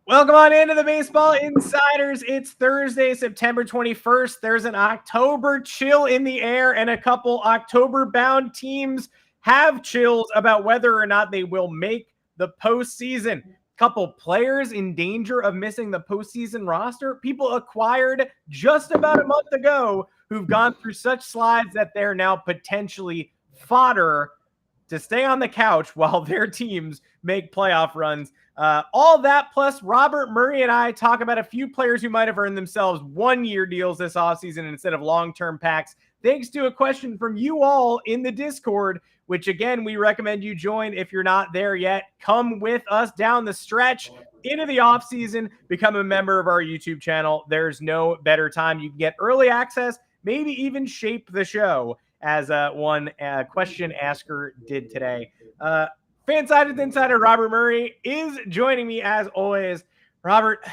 Welcome on into the Baseball Insiders. It's Thursday, September 21st. There's an October chill in the air, and a couple October-bound teams have chills about whether or not they will make the postseason. Couple players in danger of missing the postseason roster. People acquired just about a month ago who've gone through such slides that they're now potentially fodder to stay on the couch while their teams make playoff runs. All that plus Robert Murray and I talk about a few players who might have earned themselves one-year deals this offseason instead of long-term packs, thanks to a question from you all in the Discord, which, again, we recommend you join if you're not there yet. Come with us down the stretch into the offseason. Become a member of our YouTube channel. There's no better time. You can get early access, maybe even shape the show, as one question asker did today. Fansided Insider Robert Murray is joining me as always. Robert,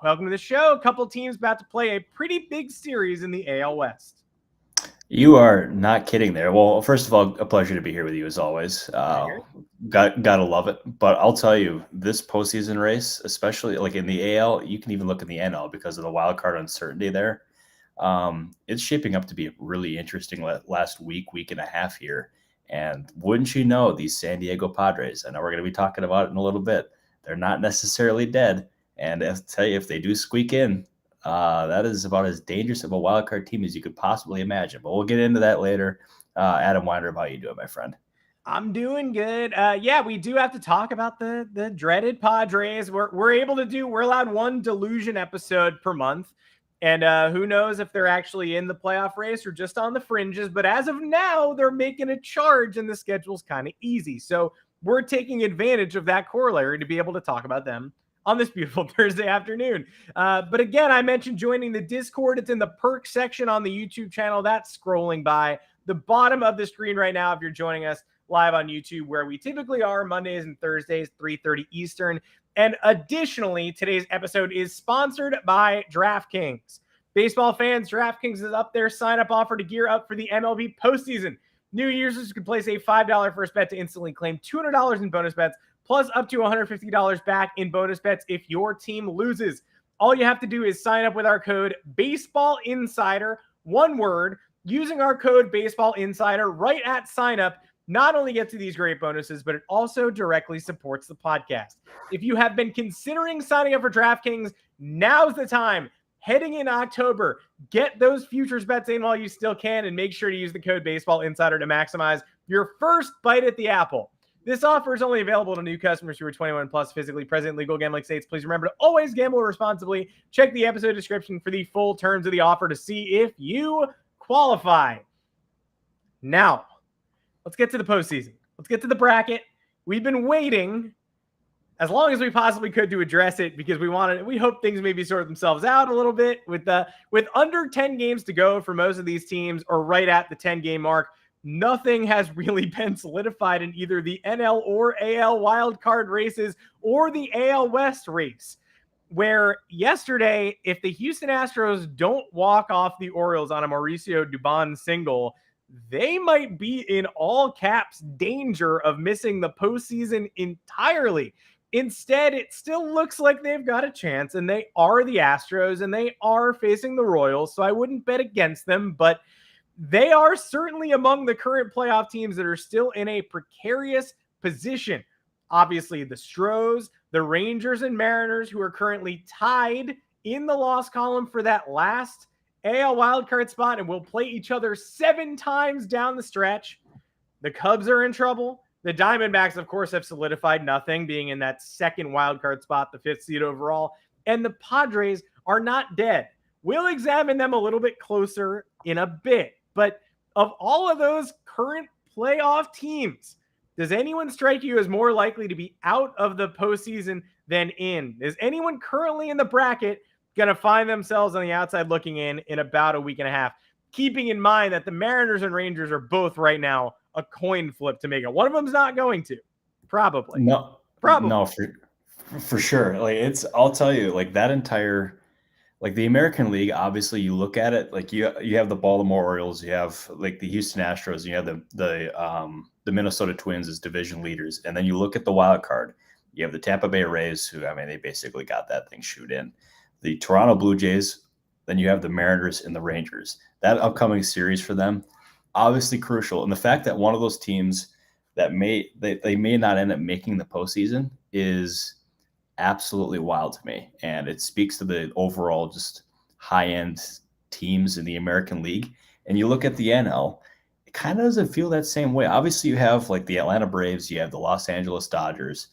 welcome to the show. A couple teams about to play a pretty big series in the AL West. You are not kidding there. Well, first of all, a pleasure to be here with you as always. Gotta love it. But I'll tell you, this postseason race, especially like in the AL, you can even look in the NL because of the wild card uncertainty there. It's shaping up to be really interesting last week and a half here. And wouldn't you know, these San Diego Padres, I know we're going to be talking about it in a little bit, they're not necessarily dead. And I'll tell you, if they do squeak in, that is about as dangerous of a wild card team as you could possibly imagine. But we'll get into that later. Adam Weinrib, how you doing, my friend? I'm doing good. Yeah, we do have to talk about the dreaded Padres. We're allowed one delusion episode per month. And who knows if they're actually in the playoff race or just on the fringes. But as of now, they're making a charge and the schedule's kind of easy. So we're taking advantage of that corollary to be able to talk about them on this beautiful Thursday afternoon. But again, I mentioned joining the Discord. It's in the perks section on the YouTube channel. That's scrolling by the bottom of the screen right now if you're joining us live on YouTube, where we typically are Mondays and Thursdays, 3:30 Eastern. And additionally, today's episode is sponsored by DraftKings. Baseball fans, DraftKings is up their sign-up offer to gear up for the MLB postseason. New users can place a $5 first bet to instantly claim $200 in bonus bets, plus up to $150 back in bonus bets if your team loses. All you have to do is sign up with our code BaseballInsider, one word, using our code BaseballInsider right at sign-up. Not only gets you these great bonuses, but it also directly supports the podcast. If you have been considering signing up for DraftKings, now's the time. Heading in October, get those futures bets in while you still can, and make sure to use the code BaseballInsider to maximize your first bite at the apple. This offer is only available to new customers who are 21 plus, physically present in legal gambling states. Please remember to always gamble responsibly. Check the episode description for the full terms of the offer to see if you qualify. Now, let's get to the postseason. Let's get to the bracket. We've been waiting as long as we possibly could to address it because we hope things maybe sort themselves out a little bit with under 10 games to go for most of these teams, or right at the 10-game mark. Nothing has really been solidified in either the NL or AL wildcard races or the AL West race, where yesterday, if the Houston Astros don't walk off the Orioles on a Mauricio Dubon single, they might be in all caps danger of missing the postseason entirely. Instead, it still looks like they've got a chance, and they are the Astros, and they are facing the Royals, so I wouldn't bet against them, but they are certainly among the current playoff teams that are still in a precarious position. Obviously, the Astros, the Rangers, and Mariners, who are currently tied in the loss column for that last AL wildcard spot and will play each other 7 times down the stretch. The Cubs are in trouble. The Diamondbacks, of course, have solidified nothing, being in that second wildcard spot, the 5th seed overall. And the Padres are not dead. We'll examine them a little bit closer in a bit. But of all of those current playoff teams, does anyone strike you as more likely to be out of the postseason than in? Is anyone currently in the bracket going to find themselves on the outside looking in about a week and a half, keeping in mind that the Mariners and Rangers are both right now a coin flip to make it? One of them's not going to. Probably. No, for sure. Like I'll tell you, like that entire, like the American League, obviously you look at it, like you have the Baltimore Orioles, you have like the Houston Astros, you have the Minnesota Twins as division leaders. And then you look at the wild card You have the Tampa Bay Rays, who, I mean, they basically got that thing shoot in. The Toronto Blue Jays, then you have the Mariners and the Rangers. That upcoming series for them, obviously crucial. And the fact that one of those teams that they may not end up making the postseason is absolutely wild to me. And it speaks to the overall just high-end teams in the American League. And you look at the NL, it kind of doesn't feel that same way. Obviously, you have like the Atlanta Braves, you have the Los Angeles Dodgers.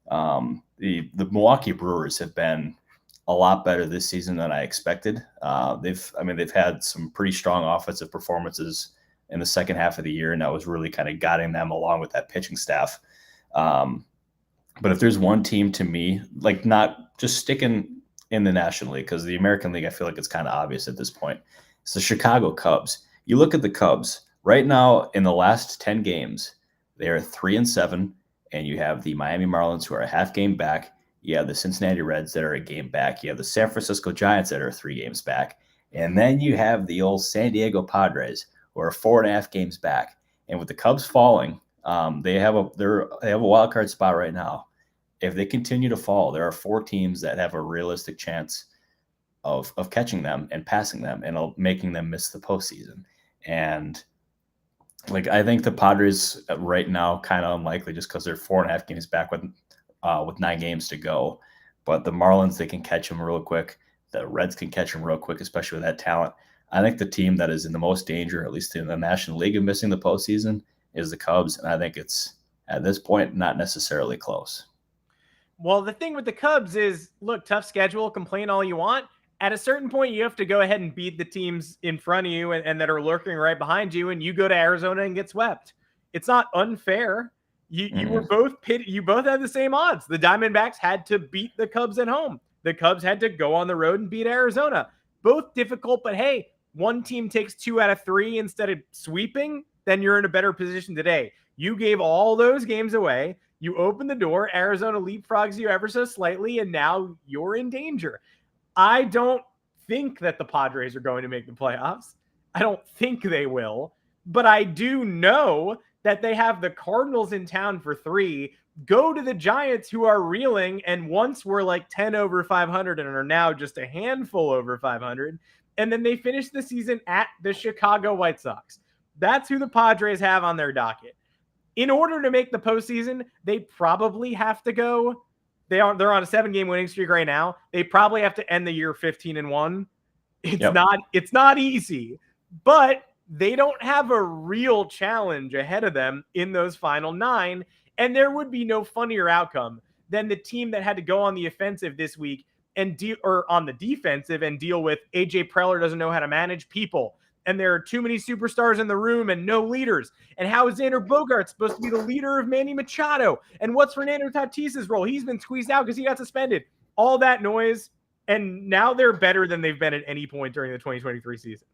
The Milwaukee Brewers have been a lot better this season than I expected. They've had some pretty strong offensive performances in the second half of the year, and that was really kind of guiding them along with that pitching staff. But if there's one team to me, like not just sticking in the National League, because the American League, I feel like it's kind of obvious at this point, it's the Chicago Cubs. You look at the Cubs right now in the last 10 games, they are 3-7, and you have the Miami Marlins, who are a half game back. You have the Cincinnati Reds that are a game back. You have the San Francisco Giants that are 3 games back. And then you have the old San Diego Padres, who are 4.5 games back. And with the Cubs falling, they have a wild card spot right now. If they continue to fall, there are 4 teams that have a realistic chance of catching them and passing them and making them miss the postseason. And like, I think the Padres right now kind of unlikely, just because they're 4.5 games back with 9 games to go. But the Marlins, they can catch them real quick. The Reds can catch them real quick, especially with that talent. I think the team that is in the most danger, at least in the National League, of missing the postseason is the Cubs. And I think it's, at this point, not necessarily close. Well, the thing with the Cubs is, look, tough schedule, complain all you want. At a certain point, you have to go ahead and beat the teams in front of you and that are lurking right behind you, and you go to Arizona and get swept. It's not unfair. You were both you both had the same odds. The Diamondbacks had to beat the Cubs at home. The Cubs had to go on the road and beat Arizona. Both difficult, but hey, one team takes 2 out of 3 instead of sweeping, then you're in a better position today. You gave all those games away. You open the door, Arizona leapfrogs you ever so slightly, and now you're in danger. I don't think that the Padres are going to make the playoffs. I don't think they will, but I do know that they have the Cardinals in town for 3, go to the Giants, who are reeling and once were like 10 over 500 and are now just a handful over 500, and then they finish the season at the Chicago White Sox. That's who the Padres have on their docket. In order to make the postseason, they probably have to go. They're on a 7-game winning streak right now. They probably have to end the year 15-1. It's not easy, but they don't have a real challenge ahead of them in those final 9. And there would be no funnier outcome than the team that had to go on the offensive this week and on the defensive and deal with AJ Preller doesn't know how to manage people. And there are too many superstars in the room and no leaders. And how is Xander Bogaerts supposed to be the leader of Manny Machado? And what's Fernando Tatis's role? He's been squeezed out because he got suspended. All that noise, and now they're better than they've been at any point during the 2023 season.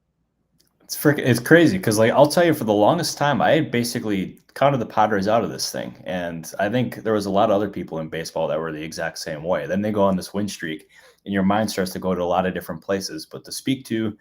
It's crazy because, like, I'll tell you, for the longest time, I had basically counted the Padres out of this thing. And I think there was a lot of other people in baseball that were the exact same way. Then they go on this win streak, and your mind starts to go to a lot of different places. But to speak to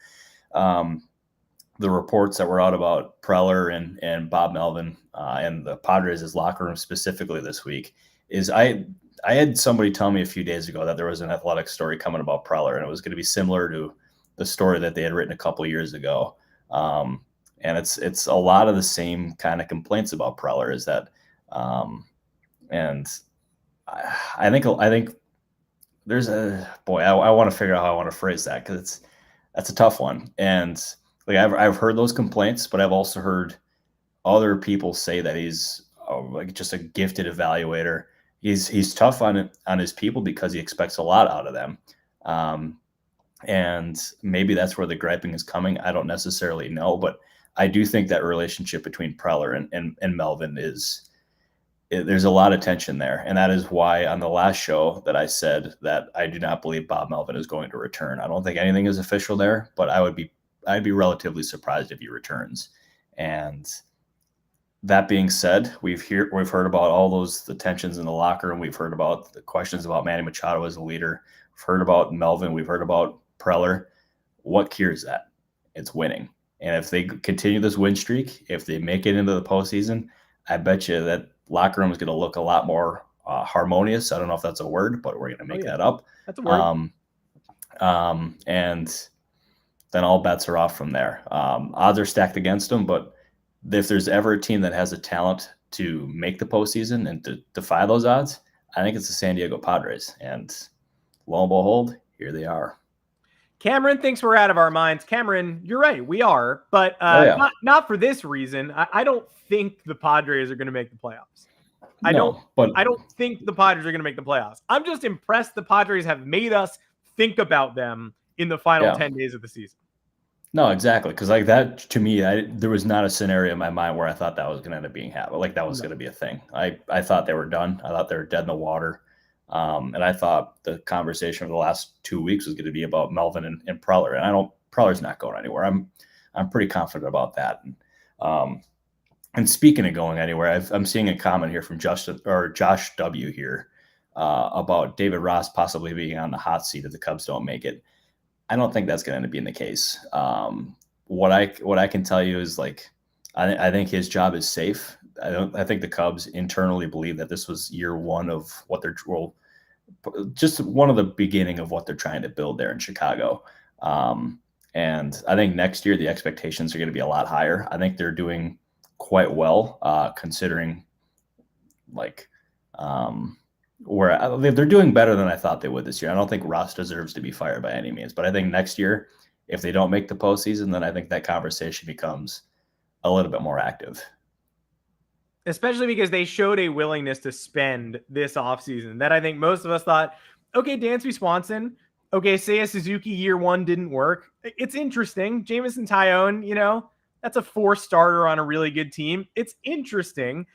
the reports that were out about Preller and Bob Melvin and the Padres' locker room specifically this week, is I had somebody tell me a few days ago that there was an athletic story coming about Preller, and it was going to be similar to the story that they had written a couple of years ago. And it's a lot of the same kind of complaints about Preller, is that, and I think there's I want to figure out how I want to phrase that, because that's a tough one. And like, I've heard those complaints, but I've also heard other people say that he's like just a gifted evaluator. He's tough on his people because he expects a lot out of them. And maybe that's where the griping is coming. I don't necessarily know, but I do think that relationship between Preller and Melvin there's a lot of tension there. And that is why on the last show that I said that I do not believe Bob Melvin is going to return. I don't think anything is official there, but I'd be relatively surprised if he returns. And that being said, we've heard about all the tensions in the locker room. We've heard about the questions about Manny Machado as a leader. We've heard about Melvin. We've heard about Preller. What cures that? It's winning. And if they continue this win streak, if they make it into the postseason, I bet you that locker room is going to look a lot more harmonious. I don't know if that's a word, but we're going to make that up. That's a word. And then all bets are off from there. Odds are stacked against them, but if there's ever a team that has the talent to make the postseason and to defy those odds, I think it's the San Diego Padres. And lo and behold, here they are. Cameron thinks we're out of our minds. Cameron, you're right. We are, but not for this reason. I don't think the Padres are going to make the playoffs. I don't think the Padres are going to make the playoffs. I'm just impressed the Padres have made us think about them in the final 10 days of the season. No, exactly. Because like that, to me, there was not a scenario in my mind where I thought that was going to end up being happening. Like that was going to be a thing. I thought they were done. I thought they were dead in the water. And I thought the conversation of the last 2 weeks was going to be about Melvin and Preller. And Preller's not going anywhere. I'm pretty confident about that. And speaking of going anywhere, I'm seeing a comment here from Josh W here about David Ross possibly being on the hot seat if the Cubs don't make it. I don't think that's going to end up being the case. What I can tell you is like I think his job is safe. I think the Cubs internally believe that this was year one of what they're just one of the beginning of what they're trying to build there in Chicago. And I think next year the expectations are going to be a lot higher. I think they're doing quite well considering like where they're doing better than I thought they would this year. I don't think Ross deserves to be fired by any means, but I think next year, if they don't make the postseason, then I think that conversation becomes a little bit more active. Especially because they showed a willingness to spend this offseason that I think most of us thought, okay, Dansby Swanson, okay, Seiya Suzuki year one didn't work. It's interesting. Jameson Taillon, that's a 4-starter on a really good team. It's interesting.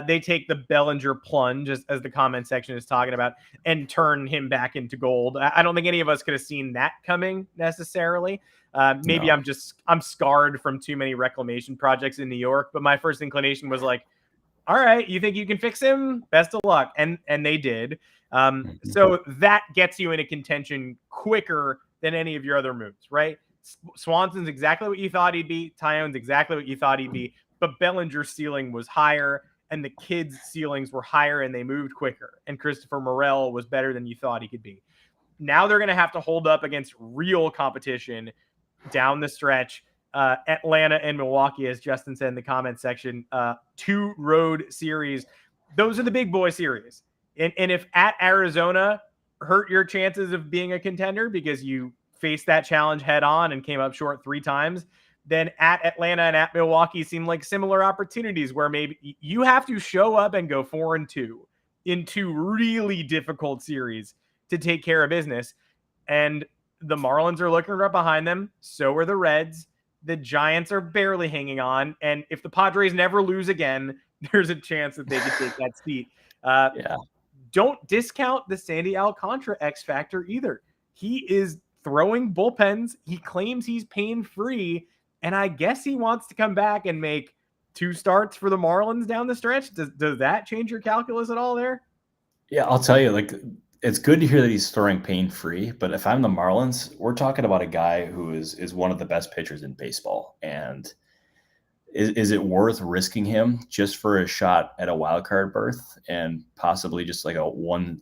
They take the Bellinger plunge, as the comment section is talking about, and turn him back into gold. I don't think any of us could have seen that coming necessarily. Maybe no. I'm scarred from too many reclamation projects in New York, but my first inclination was like, all right, you think you can fix him? Best of luck. And they did. So that gets you into contention quicker than any of your other moves, right? Swanson's exactly what you thought he'd be. Taillon's exactly what you thought he'd be. But Bellinger's ceiling was higher, and the kids' ceilings were higher, and they moved quicker. And Christopher Morel was better than you thought he could be. Now they're going to have to hold up against real competition down the stretch. Atlanta and Milwaukee, as Justin said in the comment section, 2 road series. Those are the big boy series. And if at Arizona hurt your chances of being a contender because you faced that challenge head on and came up short 3 times, then at Atlanta and at Milwaukee seem like similar opportunities where maybe you have to show up and go 4-2 in 2 really difficult series to take care of business. And the Marlins are looking right behind them. So are the Reds. The Giants are barely hanging on. And if the Padres never lose again, there's a chance that they could take that seat. Don't discount the Sandy Alcantara X factor either. He is throwing bullpens. He claims he's pain-free. And I guess he wants to come back and make 2 starts for the Marlins down the stretch. Does that change your calculus at all there? Yeah, I'll tell you, like, it's good to hear that he's throwing pain-free, but if I'm the Marlins, we're talking about a guy who is one of the best pitchers in baseball. And is it worth risking him just for a shot at a wild card berth and possibly just like a one?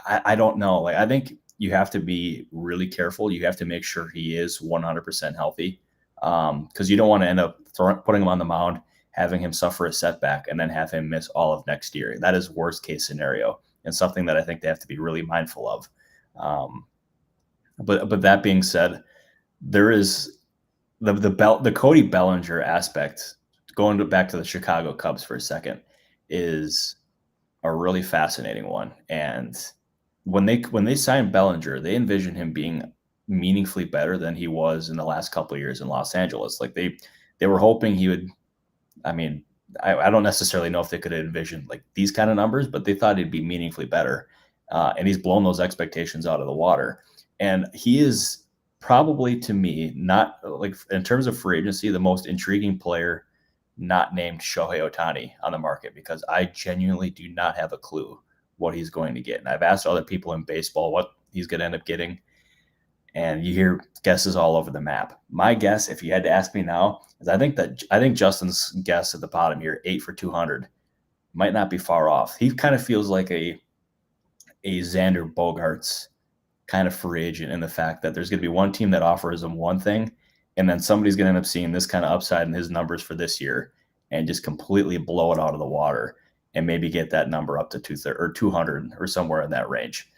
I don't know. Like, I think you have to be really careful. You have to make sure he is 100% healthy because you don't want to end up putting him on the mound, having him suffer a setback, and then have him miss all of next year. That is worst case scenario. And something that I think they have to be really mindful of. But that being said, there is the Cody Bellinger aspect, going back to the Chicago Cubs for a second, is a really fascinating one. And when they signed Bellinger, they envisioned him being meaningfully better than he was in the last couple of years in Los Angeles. Like they were hoping he would, I don't necessarily know if they could have envisioned like these kind of numbers, but they thought he'd be meaningfully better. And he's blown those expectations out of the water. And he is probably, to me, not like in terms of free agency, the most intriguing player not named Shohei Ohtani on the market, because I genuinely do not have a clue what he's going to get. And I've asked other people in baseball what he's going to end up getting, and you hear guesses all over the map. My guess, if you had to ask me now, is I think Justin's guess at the bottom here, 8 for 200, might not be far off. He kind of feels like a a Xander Bogaerts kind of free agent in the fact that there's going to be one team that offers him one thing, and then somebody's going to end up seeing this kind of upside in his numbers for this year and just completely blow it out of the water and maybe get that number up to 200 or somewhere in that range.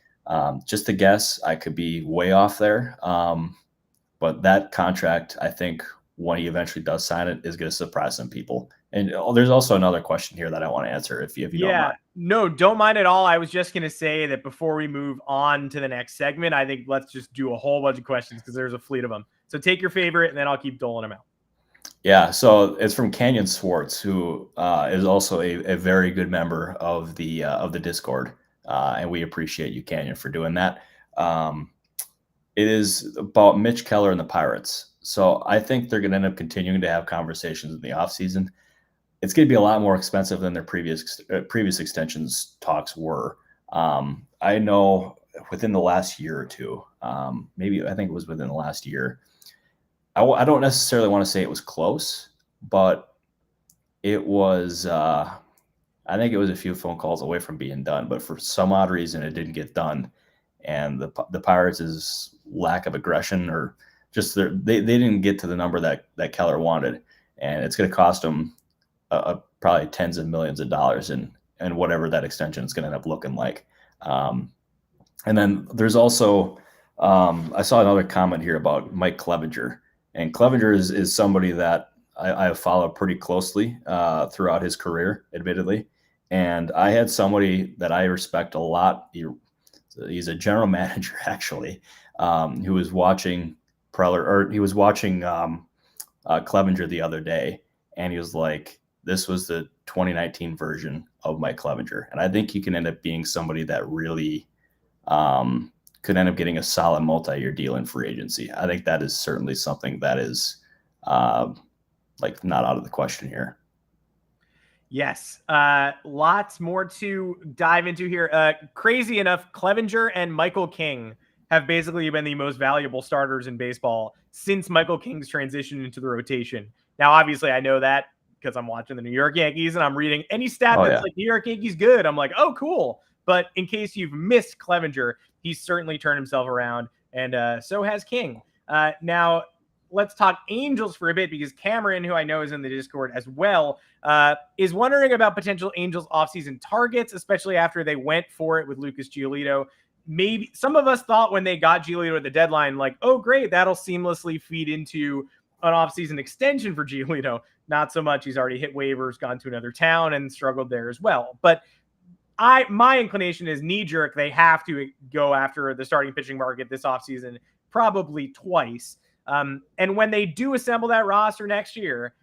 Just a guess, I could be way off there. But that contract, I think, when he eventually does sign it, is going to surprise some people. And there's also another question here that I want to answer if you don't mind. No, don't mind at all. I was just going to say that before we move on to the next segment, I think let's just do a whole bunch of questions because there's a fleet of them. So take your favorite, and then I'll keep doling them out. Yeah, so it's from Canyon Swartz, who is also a very good member of the Discord, and we appreciate you, Canyon, for doing that. It is about Mitch Keller and the Pirates. So I think they're going to end up continuing to have conversations in the offseason. It's going to be a lot more expensive than their previous extensions talks were. I know within the last year or two, maybe I think it was within the last year. I don't necessarily want to say it was close, but it was. I think it was a few phone calls away from being done, but for some odd reason, it didn't get done. And the Pirates' lack of aggression, or just they didn't get to the number that Keller wanted, and it's going to cost them probably tens of millions of dollars in whatever that extension is going to end up looking like. And then there's also I saw another comment here about Mike Clevinger, and Clevinger is somebody that I have followed pretty closely throughout his career, admittedly, and I had somebody that I respect a lot. He's a general manager, actually, who was watching Preller, or he was watching Clevinger the other day, and he was like, this was the 2019 version of Mike Clevinger. And I think he can end up being somebody that really could end up getting a solid multi-year deal in free agency. I think that is certainly something that is like not out of the question here. Yes. Lots more to dive into here. Crazy enough, Clevinger and Michael King have basically been the most valuable starters in baseball since Michael King's transition into the rotation. Now, obviously, I know that because I'm watching the New York Yankees and I'm reading any stat that's like New York Yankees good. I'm like, oh, cool. But in case you've missed Clevinger, he's certainly turned himself around, and so has King. Now, let's talk Angels for a bit, because Cameron, who I know is in the Discord as well, is wondering about potential Angels offseason targets, especially after they went for it with Lucas Giolito. Maybe some of us thought when they got Giolito at the deadline, like, oh, great, that'll seamlessly feed into an offseason extension for Giolito. Not so much. He's already hit waivers, gone to another town, and struggled there as well. But my inclination is knee-jerk. They have to go after the starting pitching market this offseason, probably twice. And when they do assemble that roster next year,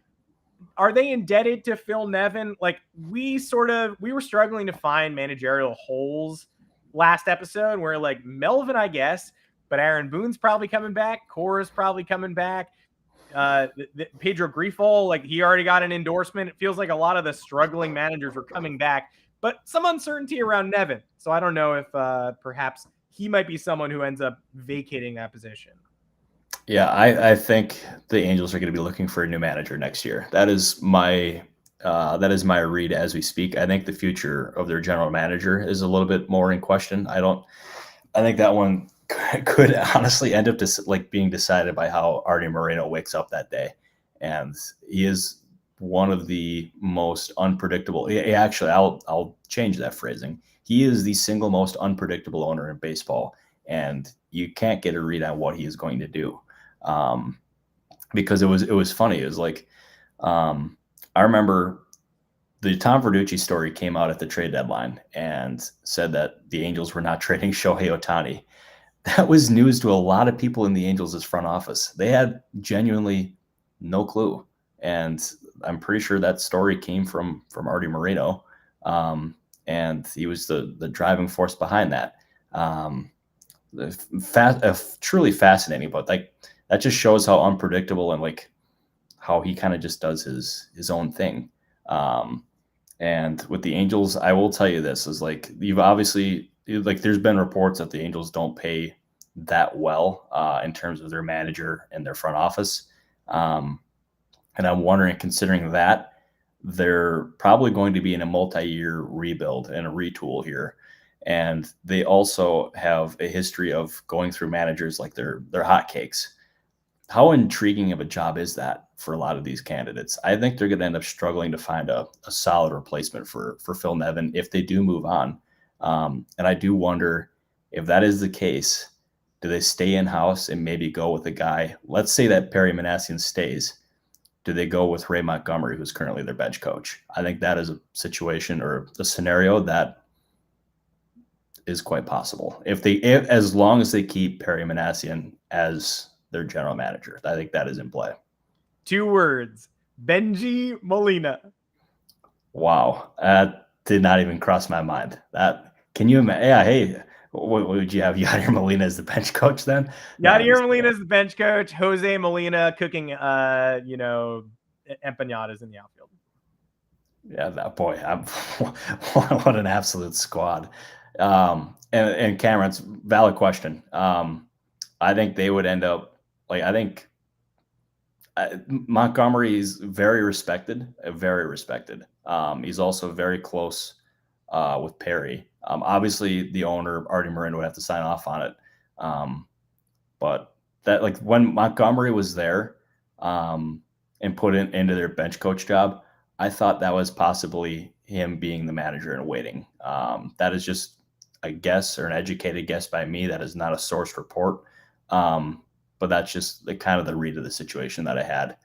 are they indebted to Phil Nevin? Like, we were struggling to find managerial holes last episode, where like Melvin, I guess, but Aaron Boone's probably coming back. Cora's probably coming back. Pedro Grifol, like, he already got an endorsement. It feels like a lot of the struggling managers were coming back, but some uncertainty around Nevin. So I don't know if perhaps he might be someone who ends up vacating that position. Yeah, I think the Angels are going to be looking for a new manager next year. That is my read as we speak. I think the future of their general manager is a little bit more in question. I think that one could honestly end up being decided by how Artie Moreno wakes up that day. And he is one of the most unpredictable. Actually, I'll change that phrasing. He is the single most unpredictable owner in baseball, and you can't get a read on what he is going to do. Because it was funny. It was like, I remember the Tom Verducci story came out at the trade deadline and said that the Angels were not trading Shohei Ohtani. That was news to a lot of people in the Angels' front office. They had genuinely no clue. And I'm pretty sure that story came from Artie Moreno. And he was the driving force behind that. Truly fascinating, but like, that just shows how unpredictable and like how he kind of just does his own thing. And with the Angels, I will tell you this is like, you've obviously, like, there's been reports that the Angels don't pay that well in terms of their manager and their front office. And I'm wondering, considering that, they're probably going to be in a multi-year rebuild and a retool here. And they also have a history of going through managers like they're hotcakes. How intriguing of a job is that for a lot of these candidates? I think they're going to end up struggling to find a solid replacement for Phil Nevin if they do move on. And I do wonder if that is the case, do they stay in-house and maybe go with a guy? Let's say that Perry Manassian stays. Do they go with Ray Montgomery, who's currently their bench coach? I think that is a situation or a scenario that is quite possible. As long as they keep Perry Manassian as their general manager, I think that is in play. 2 words: Benji Molina. Wow, that did not even cross my mind. Can you imagine? Yeah, hey, what would you have? Yadier Molina as the bench coach then? Yadier Molina is the bench coach. Jose Molina cooking, empanadas in the outfield. Yeah, that boy, what an absolute squad. And Cameron's valid question. I think they would end up Montgomery is very respected. He's also very close with Perry. Obviously, the owner, Artie Marin, would have to sign off on it. But that, when Montgomery was there and put into their bench coach job, I thought that was possibly him being the manager and waiting. That is just a guess or an educated guess by me. That is not a source report. But that's just kind of the read of the situation that I had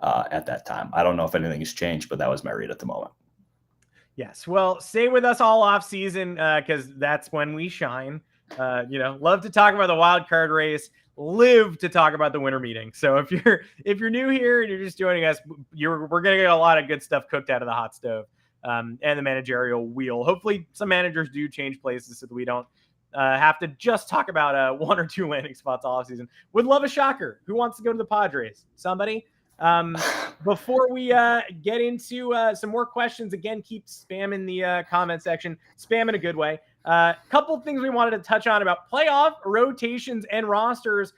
at that time. I don't know if anything has changed, but that was my read at the moment. Yes. Well, stay with us all off season because that's when we shine. Love to talk about the wild card race. Live to talk about the winter meeting. So if you're new here and you're just joining us, we're gonna get a lot of good stuff cooked out of the hot stove and the managerial wheel. Hopefully, some managers do change places so that we don't have to just talk about 1 or 2 landing spots all season. Would love a shocker. Who wants to go to the Padres? Somebody. Before we get into some more questions, again, keep spamming the comment section. Spam in a good way. Couple of things we wanted to touch on about playoff rotations and rosters.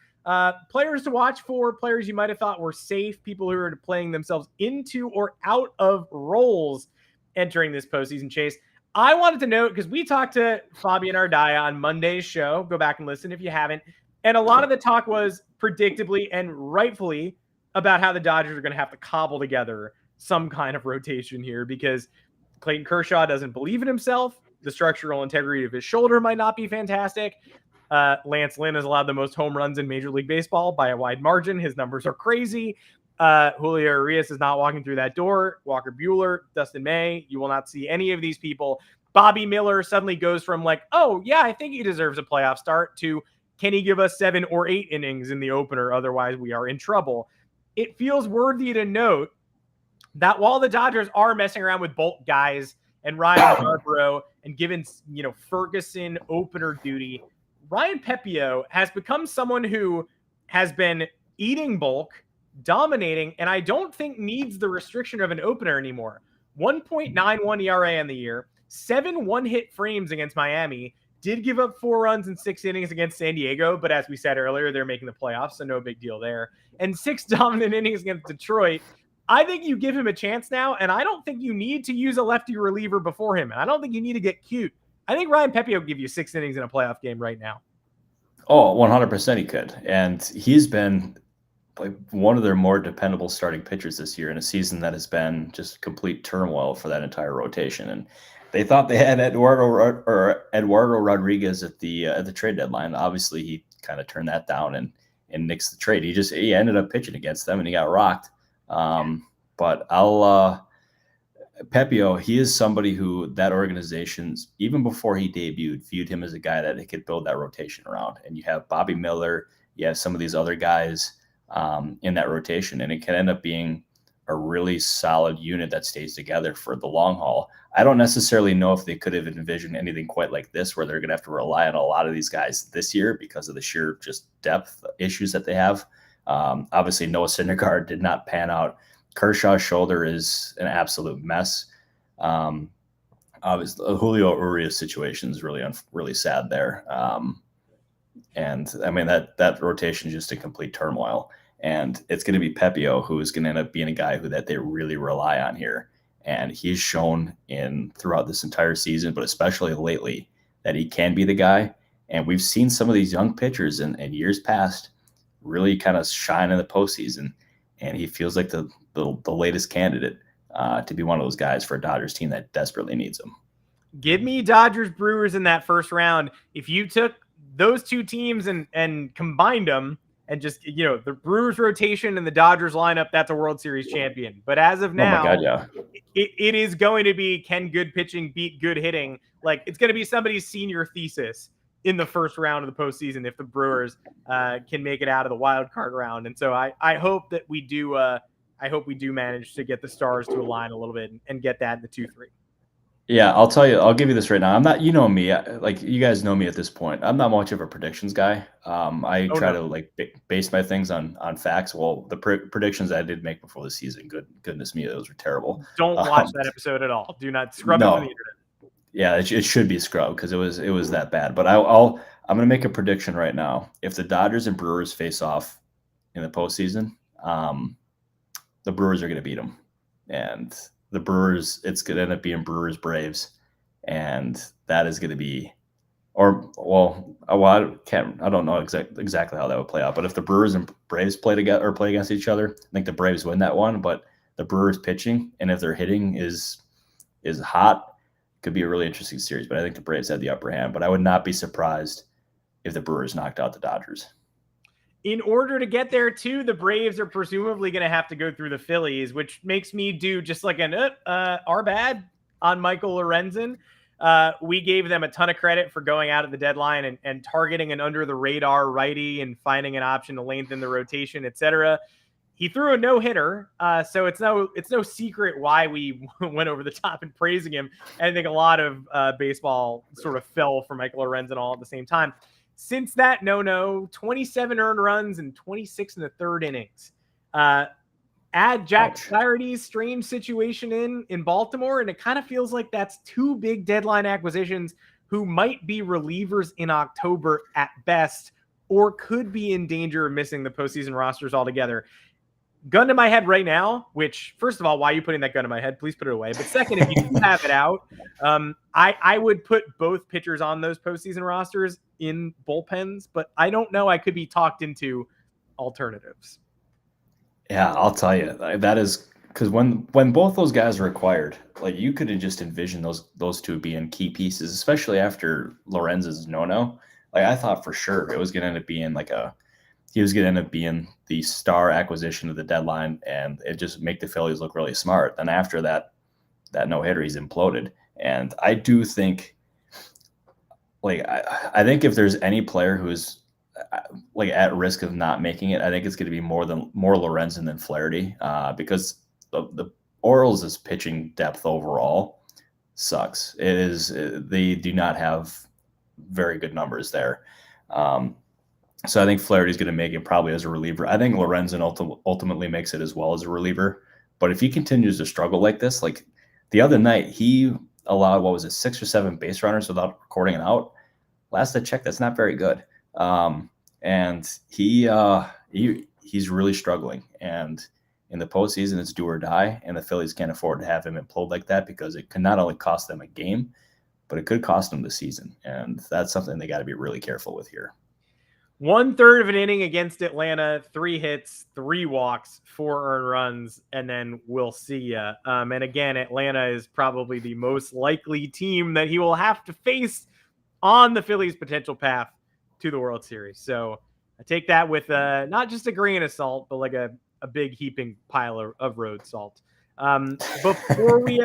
Players to watch for, players you might have thought were safe, people who are playing themselves into or out of roles entering this postseason chase. I wanted to note, because we talked to Fabian Ardaya on Monday's show. Go back and listen if you haven't. And a lot of the talk was predictably and rightfully about how the Dodgers are going to have to cobble together some kind of rotation here because Clayton Kershaw doesn't believe in himself. The structural integrity of his shoulder might not be fantastic. Lance Lynn has allowed the most home runs in Major League Baseball by a wide margin. His numbers are crazy. Julio Urias is not walking through that door. Walker Buehler, Dustin May, you will not see any of these people. Bobby Miller suddenly goes from oh, yeah, I think he deserves a playoff start to can he give us 7 or 8 innings in the opener? Otherwise, we are in trouble. It feels worthy to note that while the Dodgers are messing around with bulk guys and Ryan Yarbrough and given, Ferguson opener duty, Ryan Pepiot has become someone who has been eating bulk, dominating, and I don't think needs the restriction of an opener anymore. 1.91 ERA on the year, 7 one-hit frames against Miami, did give up 4 runs in 6 innings against San Diego, but as we said earlier, they're making the playoffs, so no big deal there. And 6 dominant innings against Detroit. I think you give him a chance now, and I don't think you need to use a lefty reliever before him, and I don't think you need to get cute. I think Ryan Pepiot will give you 6 innings in a playoff game right now. Oh, 100% he could. And he's been one of their more dependable starting pitchers this year in a season that has been just complete turmoil for that entire rotation. And they thought they had Eduardo Rodriguez at the trade deadline. Obviously, he kind of turned that down and nixed the trade. He ended up pitching against them and he got rocked. But Pepiot, he is somebody who that organization's, even before he debuted, viewed him as a guy that they could build that rotation around. And you have Bobby Miller, you have some of these other guys in that rotation, and it can end up being a really solid unit that stays together for the long haul. I don't necessarily know if they could have envisioned anything quite like this, where they're going to have to rely on a lot of these guys this year because of the sheer just depth issues that they have. Obviously, Noah Syndergaard did not pan out. Kershaw's shoulder is an absolute mess. Obviously, the Julio Urias situation is really sad there. And I mean, that rotation is just a complete turmoil. And it's going to be Pepiot who is going to end up being a guy that they really rely on here. And he's shown throughout this entire season, but especially lately, that he can be the guy. And we've seen some of these young pitchers in years past really kind of shine in the postseason. And he feels like the latest candidate to be one of those guys for a Dodgers team that desperately needs him. Give me Dodgers Brewers in that first round. If you took those two teams and combined them and just, the Brewers rotation and the Dodgers lineup, that's a World Series champion. But as of now, oh my God, yeah. it is going to be, can good pitching beat good hitting? Like, it's going to be somebody's senior thesis in the first round of the postseason if the Brewers can make it out of the wild card round. And so I hope that we do. I hope we do manage to get the stars to align a little bit and get that in the 2-3. Yeah, I'll tell you. I'll give you this right now. I'm not. You know me. Like, you guys know me at this point. I'm not much of a predictions guy. I try to base my things on facts. Well, the predictions I did make before the season, goodness me, those were terrible. Don't watch that episode at all. Do not scrub it from the internet. Yeah, it should be scrubbed because it was that bad. But I'm going to make a prediction right now. If the Dodgers and Brewers face off in the postseason, the Brewers are going to beat them, and the Brewers, it's going to end up being Brewers Braves, and that is going to be, I don't know exactly how that would play out. But if the Brewers and Braves play together or play against each other, I think the Braves win that one. But the Brewers pitching, and if their hitting is hot, could be a really interesting series. But I think the Braves had the upper hand. But I would not be surprised if the Brewers knocked out the Dodgers. In order to get there, too, the Braves are presumably going to have to go through the Phillies, which makes me do just like our bad on Michael Lorenzen. We gave them a ton of credit for going out at the deadline and targeting an under-the-radar righty and finding an option to lengthen the rotation, etc. He threw a no-hitter, so it's no secret why we went over the top in praising him. And I think a lot of baseball sort of fell for Michael Lorenzen all at the same time. Since that 27 earned runs and 26 in the third innings. Add Jack Flaherty's strange situation in Baltimore, and it kind of feels like that's two big deadline acquisitions who might be relievers in October at best, or could be in danger of missing the postseason rosters altogether. Gun to my head right now, which, first of all, why are you putting that gun to my head? Please put it away. But second, if you do have it out, I would put both pitchers on those postseason rosters in bullpens, but I don't know. I could be talked into alternatives. Yeah, I'll tell you. That is because when both those guys are acquired, like, you could just envision those two being key pieces, especially after Lorenzen's no. Like, I thought for sure it was going to end up being he was going to end up being the star acquisition of the deadline, and it just make the Phillies look really smart. Then after that no-hitter, he's imploded. And I do think, I think if there's any player who's at risk of not making it, I think it's going to be more Lorenzen than Flaherty, because the Orioles' pitching depth overall sucks. They do not have very good numbers there. So I think Flaherty's going to make it probably as a reliever. I think Lorenzen ultimately makes it as well as a reliever. But if he continues to struggle like this, like the other night, he allowed, 6 or 7 base runners without recording an out. Last I checked, that's not very good. And he's really struggling. And in the postseason, it's do or die. And the Phillies can't afford to have him implode like that, because it could not only cost them a game, but it could cost them the season. And that's something they got to be really careful with here. 1/3 of an inning against Atlanta, 3 hits, 3 walks, 4 earned runs, and then we'll see ya. And again, Atlanta is probably the most likely team that he will have to face on the Phillies' potential path to the World Series. So I take that with not just a grain of salt, but like a big heaping pile of road salt. Before we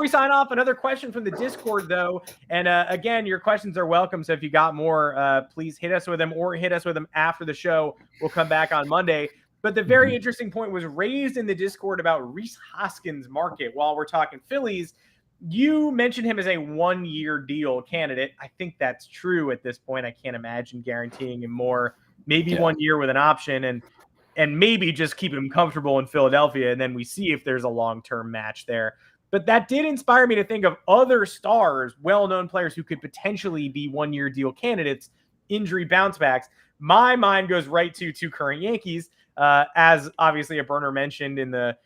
sign off, another question from the Discord, though. And again, your questions are welcome. So if you got more, please hit us with them, or hit us with them after the show. We'll come back on Monday. But the very interesting point was raised in the Discord about Rhys Hoskins' market. While we're talking Phillies, you mentioned him as a 1-year deal candidate. I think that's true at this point. I can't imagine guaranteeing him more. Maybe 1 year with an option, and maybe just keep him comfortable in Philadelphia, and then we see if there's a long-term match there. But that did inspire me to think of other stars, well-known players who could potentially be 1-year deal candidates, injury bounce backs. My mind goes right to 2 current Yankees, as obviously a burner mentioned in the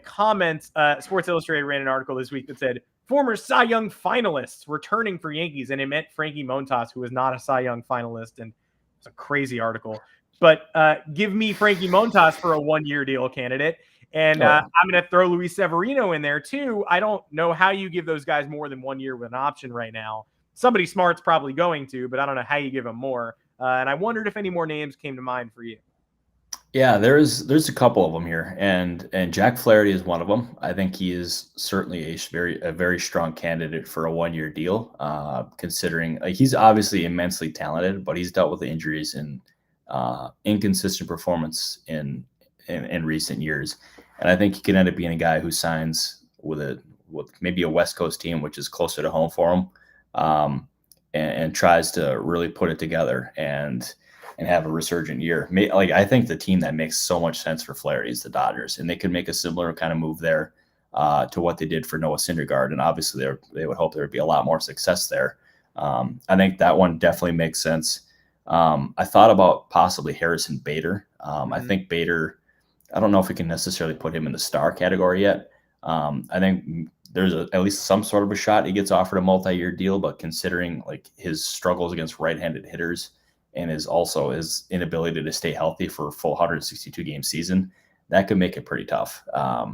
comments. Sports Illustrated ran an article this week that said former Cy Young finalists returning for Yankees, and it meant Frankie Montas, who was not a Cy Young finalist, and it's a crazy article. But give me Frankie Montas for a 1-year deal candidate. And I'm going to throw Luis Severino in there too. I don't know how you give those guys more than 1 year with an option right now. Somebody smart's probably going to, but I don't know how you give them more. And I wondered if any more names came to mind for you. Yeah, there's a couple of them here, and Jack Flaherty is one of them. I think he is certainly a very strong candidate for a 1-year deal, considering he's obviously immensely talented, but he's dealt with the injuries and inconsistent performance in recent years, and I think he could end up being a guy who signs with maybe a West Coast team, which is closer to home for him, and tries to really put it together and have a resurgent year. Like, I think the team that makes so much sense for Flaherty is the Dodgers, and they could make a similar kind of move there to what they did for Noah Syndergaard. And obviously they would hope there would be a lot more success there. I think that one definitely makes sense. I thought about possibly Harrison Bader. I think Bader, I don't know if we can necessarily put him in the star category yet. I think there's at least some sort of a shot he gets offered a multi-year deal, but considering like his struggles against right-handed hitters and his inability to stay healthy for a full 162 game season, that could make it pretty tough. I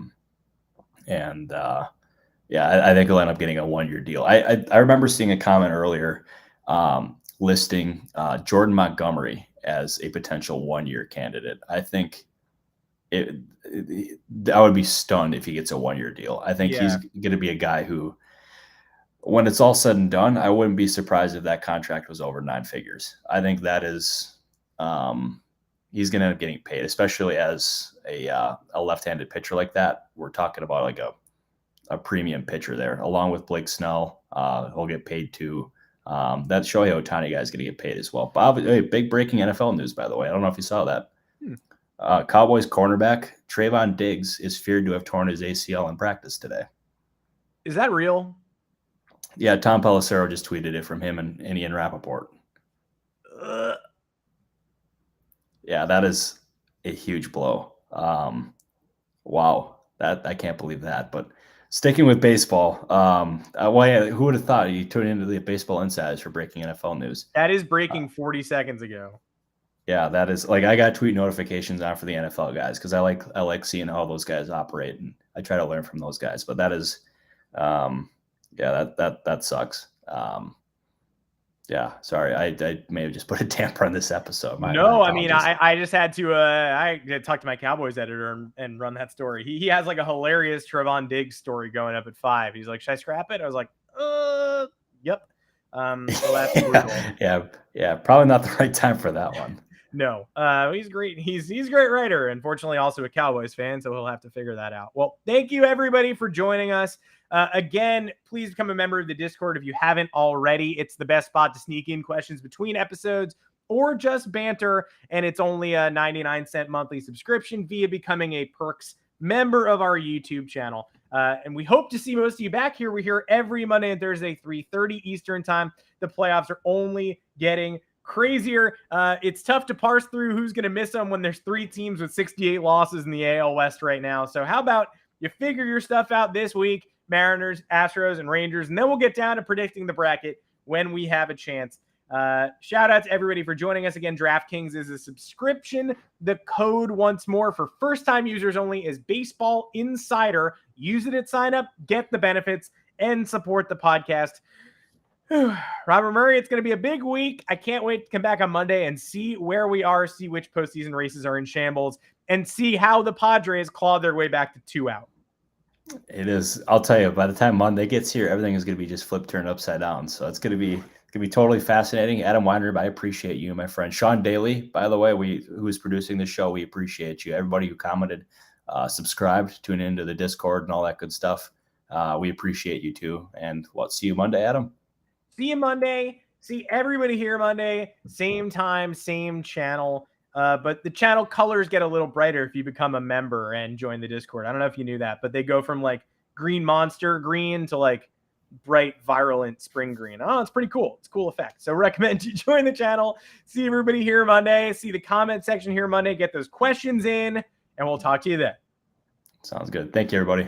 think he'll end up getting a 1-year deal. I remember seeing a comment earlier listing Jordan Montgomery as a potential 1-year candidate. I think I would be stunned if he gets a 1-year deal. I think he's going to be a guy who, when it's all said and done, I wouldn't be surprised if that contract was over 9 figures. I think that is, he's going to end up getting paid, especially as a left-handed pitcher like that. We're talking about like a premium pitcher there, along with Blake Snell. He'll get paid too. That Shohei Ohtani guy is going to get paid as well. Bob, hey, big breaking NFL news, by the way. I don't know if you saw that. Cowboys cornerback Trayvon Diggs is feared to have torn his ACL in practice today. Is that real? Yeah, Tom Pelissero just tweeted it from him and Ian Rappaport. Yeah, that is a huge blow. Wow, I can't believe that. But sticking with baseball, who would have thought you tuned into the Baseball Insiders for breaking NFL news? That is breaking 40 seconds ago. Yeah, that is like I got tweet notifications on for the NFL guys because I like seeing how those guys operate, and I try to learn from those guys. But that is, that sucks. Yeah, sorry, I may have just put a damper on this episode. I mean, I just had to I talked to my Cowboys editor and run that story. He has like a hilarious Trayvon Diggs story going up at 5. He's like, should I scrap it? I was like, yep. So that's brutal. yeah, probably not the right time for that one. No, he's great. He's a great writer. Unfortunately, also a Cowboys fan, so he'll have to figure that out. Well, thank you everybody for joining us. Again, please become a member of the Discord if you haven't already. It's the best spot to sneak in questions between episodes or just banter, and it's only a 99-cent monthly subscription via becoming a Perks member of our YouTube channel. And we hope to see most of you back here. We're here every Monday and Thursday, 3:30 Eastern time. The playoffs are only getting crazier. It's tough to parse through who's going to miss them when there's 3 teams with 68 losses in the AL West right now. So how about you figure your stuff out this week? Mariners, Astros, and Rangers, and then we'll get down to predicting the bracket when we have a chance. Shout out to everybody for joining us again. DraftKings is a subscription. The code once more for first-time users only is Baseball Insider. Use it at sign up, get the benefits, and support the podcast. Robert Murray, it's going to be a big week. I can't wait to come back on Monday and see where we are, see which postseason races are in shambles, and see how the Padres claw their way back to 2 out. It is. I'll tell you, by the time Monday gets here, everything is going to be just flipped, turned upside down. So it's going to be totally fascinating. Adam Weinrib, I appreciate you, my friend. Sean Daly, by the way, who is producing the show, we appreciate you. Everybody who commented, subscribed, tune into the Discord and all that good stuff. We appreciate you too. And see you Monday, Adam. See you Monday. See everybody here Monday. Same time, same channel. But the channel colors get a little brighter if you become a member and join the Discord. I don't know if you knew that, but they go from like green monster green to like bright virulent spring green. Oh, it's pretty cool. It's a cool effect. So recommend you join the channel. See everybody here Monday. See the comment section here Monday. Get those questions in, and we'll talk to you then. Sounds good. Thank you, everybody.